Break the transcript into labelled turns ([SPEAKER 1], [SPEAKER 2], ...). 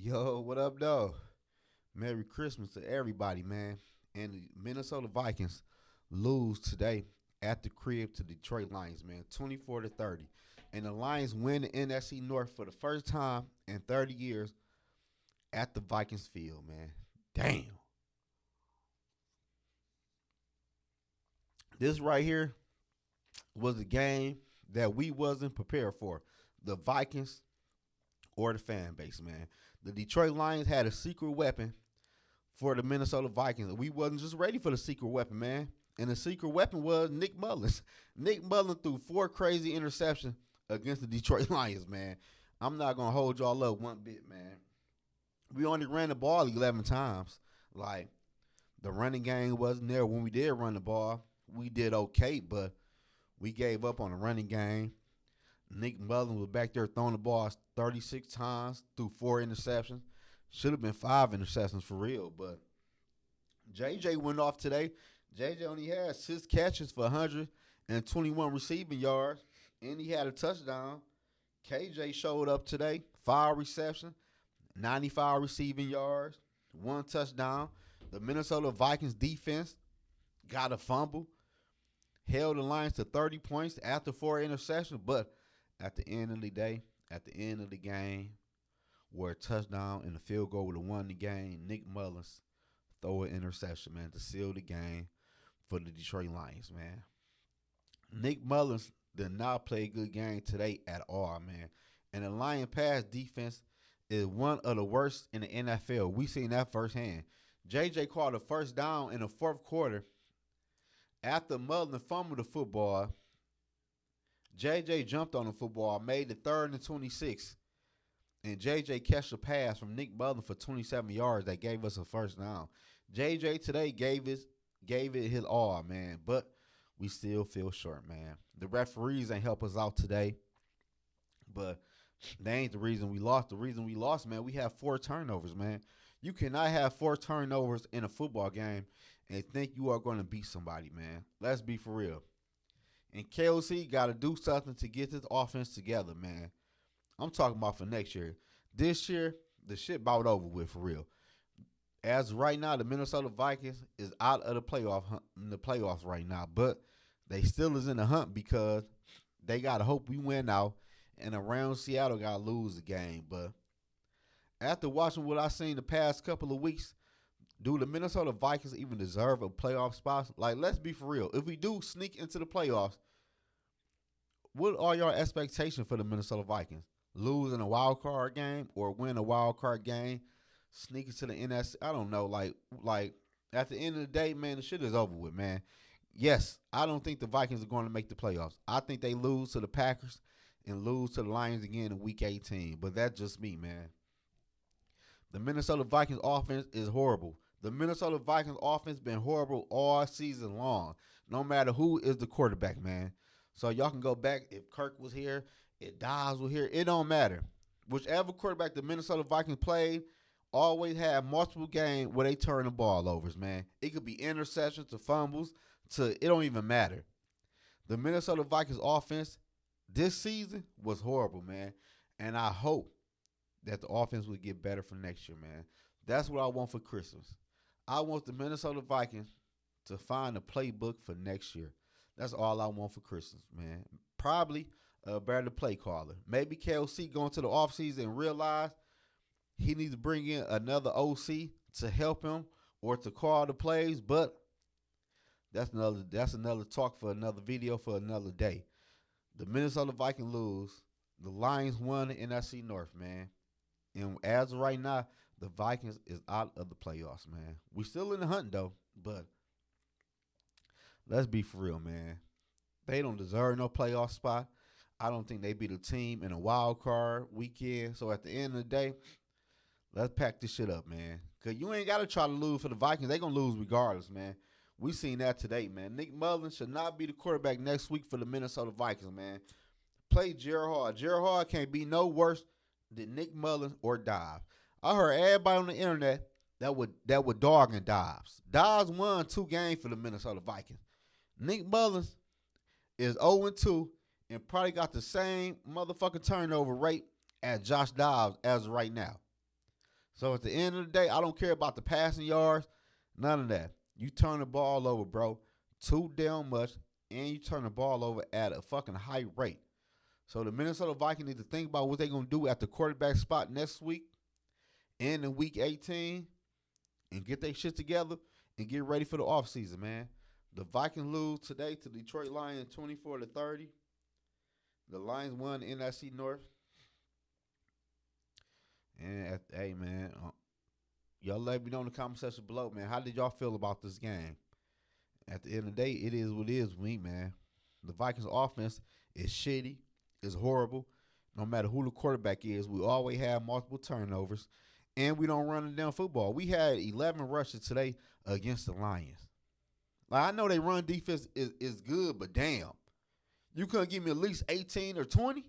[SPEAKER 1] Yo, what up, though? Merry Christmas to everybody, man. And the Minnesota Vikings lose today at the crib to Detroit Lions, man, 24-30. And the Lions win the NFC North for the first time in 30 years at the Vikings field, man. Damn. This right here was a game that we wasn't prepared for. The Vikings or the fan base, man. The Detroit Lions had a secret weapon for the Minnesota Vikings. We wasn't just ready for the secret weapon, man. And the secret weapon was Nick Mullins. Nick Mullins threw four crazy interceptions against the Detroit Lions, man. I'm not gonna hold y'all up one bit, man. We only ran the ball 11 times. Like the running game wasn't there when we did run the ball. We did okay, but we gave up on the running game. Nick Mullins was back there throwing the ball 36 times, threw four interceptions. Should have been five interceptions for real, but JJ went off today. JJ only had six catches for 121 receiving yards, and he had a touchdown. KJ showed up today, five receptions, 95 receiving yards, one touchdown. The Minnesota Vikings defense got a fumble, held the Lions to 30 points after four interceptions, but at the end of the day, at the end of the game, where a touchdown and a field goal would have won the game, Nick Mullins throw an interception, man, to seal the game for the Detroit Lions, man. Nick Mullins did not play a good game today at all, man. And the Lion pass defense is one of the worst in the NFL. We seen that firsthand. JJ called a first down in the fourth quarter after Mullins fumbled the football. JJ jumped on the football, made the third and 26, and JJ catch a pass from Nick Mullins for 27 yards that gave us a first down. JJ today gave it his all, man, but we still feel short, man. The referees ain't help us out today, but they ain't the reason we lost. The reason we lost, man, we have four turnovers, man. You cannot have four turnovers in a football game and think you are going to beat somebody, man. Let's be for real. And KOC got to do something to get this offense together, man. I'm talking about for next year. This year, the shit about over with for real. As of right now, the Minnesota Vikings is out of the playoffs right now, but they still is in the hunt because they gotta hope we win out, and around Seattle gotta lose the game. But after watching what I've seen the past couple of weeks, do the Minnesota Vikings even deserve a playoff spot? Like, let's be for real. If we do sneak into the playoffs, what are your expectations for the Minnesota Vikings? Lose in a wild card game or win a wild card game, sneak into the NFC? I don't know. Like at the end of the day, man, the shit is over with, man. Yes, I don't think the Vikings are going to make the playoffs. I think they lose to the Packers and lose to the Lions again in Week 18. But that's just me, man. The Minnesota Vikings offense is horrible. The Minnesota Vikings offense been horrible all season long. No matter who is the quarterback, man. So y'all can go back if Kirk was here, if Dobbs was here. It don't matter. Whichever quarterback the Minnesota Vikings played, always had multiple games where they turn the ball over, man. It could be interceptions to fumbles to it don't even matter. The Minnesota Vikings offense this season was horrible, man. And I hope that the offense will get better for next year, man. That's what I want for Christmas. I want the Minnesota Vikings to find a playbook for next year. That's all I want for Christmas, man. Probably a better play caller. Maybe KOC go into the offseason and realize he needs to bring in another OC to help him or to call the plays, but that's another talk for another video for another day. The Minnesota Vikings lose. The Lions won the NFC North, man. And as of right now, the Vikings is out of the playoffs, man. We still in the hunt though, but let's be for real, man. They don't deserve no playoff spot. I don't think they be the team in a wild card weekend. So at the end of the day, let's pack this shit up, man. Cause you ain't gotta try to lose for the Vikings. They gonna lose regardless, man. We seen that today, man. Nick Mullins should not be the quarterback next week for the Minnesota Vikings, man. Play Jared Hall. Jared Hall can't be no worse than Nick Mullins or Dobbs. I heard everybody on the internet that would dog and Dobbs. Dobbs won 2 games for the Minnesota Vikings. Nick Mullins is 0-2 and probably got the same motherfucking turnover rate as Josh Dobbs as of right now. So at the end of the day, I don't care about the passing yards, none of that. You turn the ball over, bro, too damn much, and you turn the ball over at a fucking high rate. So the Minnesota Vikings need to think about what they're gonna do at the quarterback spot next week and in week 18 and get their shit together and get ready for the offseason, man. The Vikings lose today to Detroit Lions 24-30. The Lions won the NFC North. And hey, man, y'all let me know in the comment section below, man. How did y'all feel about this game? At the end of the day, it is what it is with me, man. The Vikings offense is shitty, is horrible. No matter who the quarterback is, we always have multiple turnovers, and we don't run the damn football. We had 11 rushes today against the Lions. Like, I know they run defense is good, but damn. You couldn't give me at least 18 or 20?